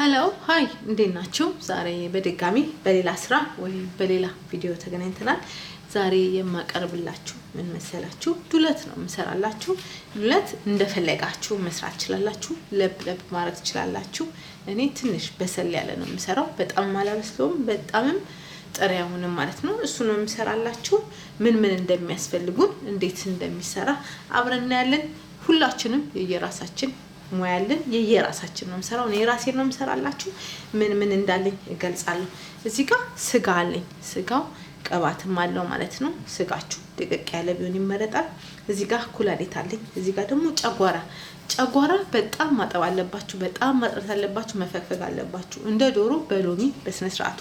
ሄሎ ሃይ እንዴት ናችሁ? ዛሬ በድጋሚ በሌላ ስራ ወይ በሌላ ቪዲዮ ተገናኝተናል። ዛሬ የማቀርብላችሁ ምን መሰላችሁ? ዱለት ነው የምሰራላችሁ። ዱለት እንደፈለጋችሁ መስራት ትችላላችሁ። ለብ ማድረግ ትችላላችሁ። እኔ ትንሽ በሰል ያለ ነው የምሰራው። በጣም አላበስለውም፣ በጣምም ጥሬውንም ማለት ነው። እሱ ነው የምሰራላችሁ። ምን እንደሚያስፈልጉን እንዴት እንደሚሰራ አብረን እናያለን። ሁላችንም የየራሳችን ሙያለን የየራሳችን ነው የምሰራው። እኔ ራሴን ነው የምሰራላችሁ። ምን እንዳለኝ እገልጻለሁ። እዚህ ጋር ስጋ አለኝ። ስጋው ቅባትም አለው ማለት ነው። ስጋችሁ ደቀቅ ያለ ቢሆን ይመረጣል። እዚህ ጋር ኩላሊት አለኝ። እዚህ ጋር ደግሞ ጨጓራ በጣም ማጠብ አለባችሁ። በጣም ማጥራት አለባችሁ። መፈግፈግ አለባችሁ። እንደ ዶሮ በሎሚ በስነ ስርዓቱ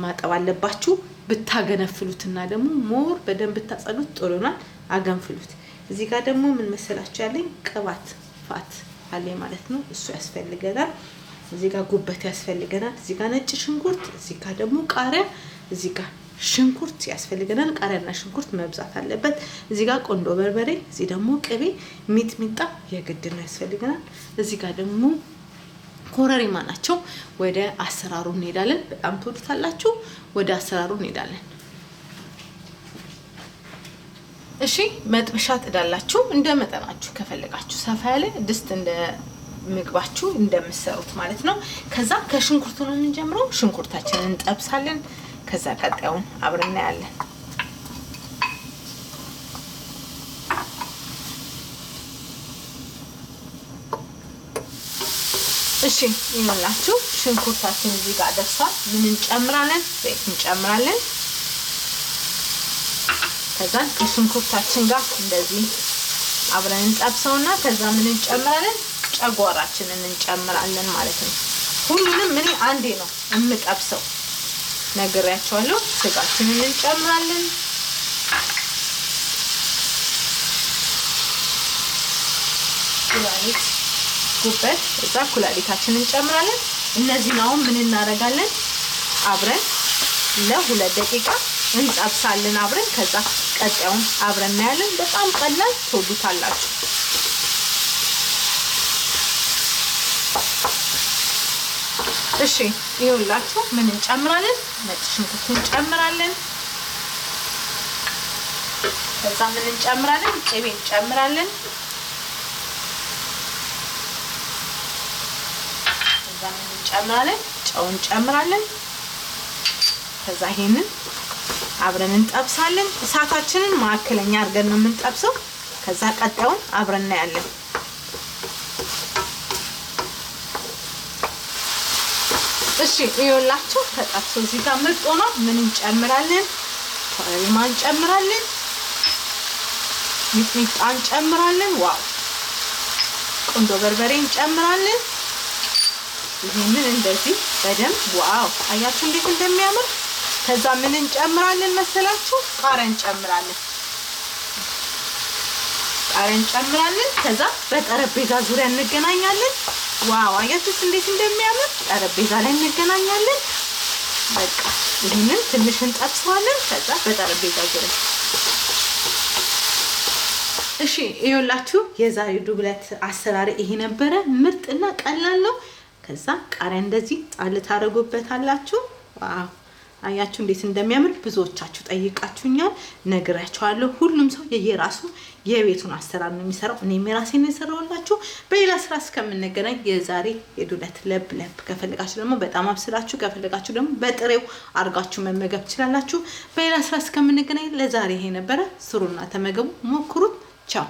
ማጠብ አለባችሁ። ብታገነፍሉትና ደግሞ ሞር በደንብ ብታጸዱት ጥሩ ነው። አገንፍሉት። እዚህ ጋር ደግሞ ምን መሰላችሁ ያለኝ ቅባት ፋት አለ ማለት ነው። እሱ ያስፈልገናል። እዚህ ጋር ጉበት ያስፈልገናል። እዚህ ጋር ነጭ ሽንኩርት፣ እዚህ ጋር ደግሞ ቃሪያ፣ እዚህ ጋር ሽንኩርት ያስፈልገናል። ቃሪያና ሽንኩርት መብዛት አለበት። እዚህ ጋር ቆንዶ በርበሬ፣ እዚህ ደግሞ ቅቤ፣ ሚጥሚጣ የግድ ነው ያስፈልገናል። እዚህ ጋር ደግሞ ኮረሪማ ናቸው። ወደ አሰራሩ እንሄዳለን። በጣም ትወዱታላችሁ። ወደ አሰራሩ እንሄዳለን። እሺ መጥበሻ ጥዳላችሁ እንደ መጠናችሁ። ከፈለጋችሁ ሰፋ ያለ ድስት እንደ ምግባችሁ እንደምትሰሩት ማለት ነው። ከዛ ከሽንኩርቱ ነው የምንጀምረው። ሽንኩርታችንን እንጠብሳለን። ከዛ ቀጣዩን አብረን እናያለን። እሺ ይኸውላችሁ ሽንኩርታችን እዚህ ጋር ደርሷል። ምን እንጨምራለን? ዘይት እንጨምራለን። ከዛ ከሽንኩርታችን ጋር እንደዚህ አብረን እንጠብሰውና ከዛ ምን እንጨምራለን? ጨጓራችንን እንጨምራለን ማለት ነው። ሁሉንም ምን አንዴ ነው የምጠብሰው ነግሬያችኋለሁ። ስጋችንን እንጨምራለን። ኩላሊት፣ ጉበት፣ እዛ ኩላሊታችንን እንጨምራለን። እነዚህን አሁን ምን እናደርጋለን? አብረን ለ2 ደቂቃ እንጠብሳለን አብረን። ከዛ ቀጣዩን አብረን እናያለን። በጣም ቀላል ትወዱታላችሁ። እሺ ይኸውላችሁ ምን እንጨምራለን? ነጭ ሽንኩርት እንጨምራለን። ከዛ ምን እንጨምራለን? ቅቤ እንጨምራለን። ከዛ ምን እንጨምራለን? ጨው እንጨምራለን። ከዛ ይሄንን አብረን እንጠብሳለን። እሳታችንን ማዕከለኛ አድርገን ነው የምንጠብሰው። ከዛ ቀጣዩን አብረን እናያለን። እሺ ይኸውላችሁ ተጠብሶ እዚህ ጋር ምርጥ ነው። ምን እንጨምራለን? ኮረሪማ እንጨምራለን። ሚጥሚጣ እንጨምራለን። ዋው! ቆንጆ በርበሬ እንጨምራለን። ይሄንን እንደዚህ በደንብ ዋው! አያችሁ እንዴት እንደሚያምር። ከዛ ምን እንጨምራለን መሰላችሁ? ቃሪያ እንጨምራለን። ከዛ በጠረጴዛ ዙሪያ እንገናኛለን። ዋው! አያችሁ እንዴት እንደሚያምር። ጠረጴዛ ላይ እንገናኛለን። በቃ ይሄንን ትንሽ እንጠብሰዋለን። ከዛ በጠረጴዛ ዙሪያ እሺ ይኸውላችሁ የዛሬው ዱለት አሰራር ይሄ ነበረ። ምርጥና ቀላል ነው። ከዛ ቃሪያ እንደዚህ ጣል ታደርጉበታላችሁ። ዋው! አያችሁ እንዴት እንደሚያምር። ብዙዎቻችሁ ጠይቃችሁኛል፣ ነግራችኋለሁ። ሁሉም ሰው የየራሱ የቤቱን አሰራር ነው የሚሰራው። እኔም የራሴን ነው የሰራውላችሁ። በሌላ ስራ እስከምንገናኝ የዛሬ የዱለት ለብ ከፈለጋችሁ ደግሞ በጣም አብስላችሁ ከፈለጋችሁ ደግሞ በጥሬው አርጋችሁ መመገብ ትችላላችሁ። በሌላ ስራ እስከምንገናኝ ለዛሬ ይሄ ነበረ። ስሩና ተመገቡ፣ ሞክሩት። ቻው።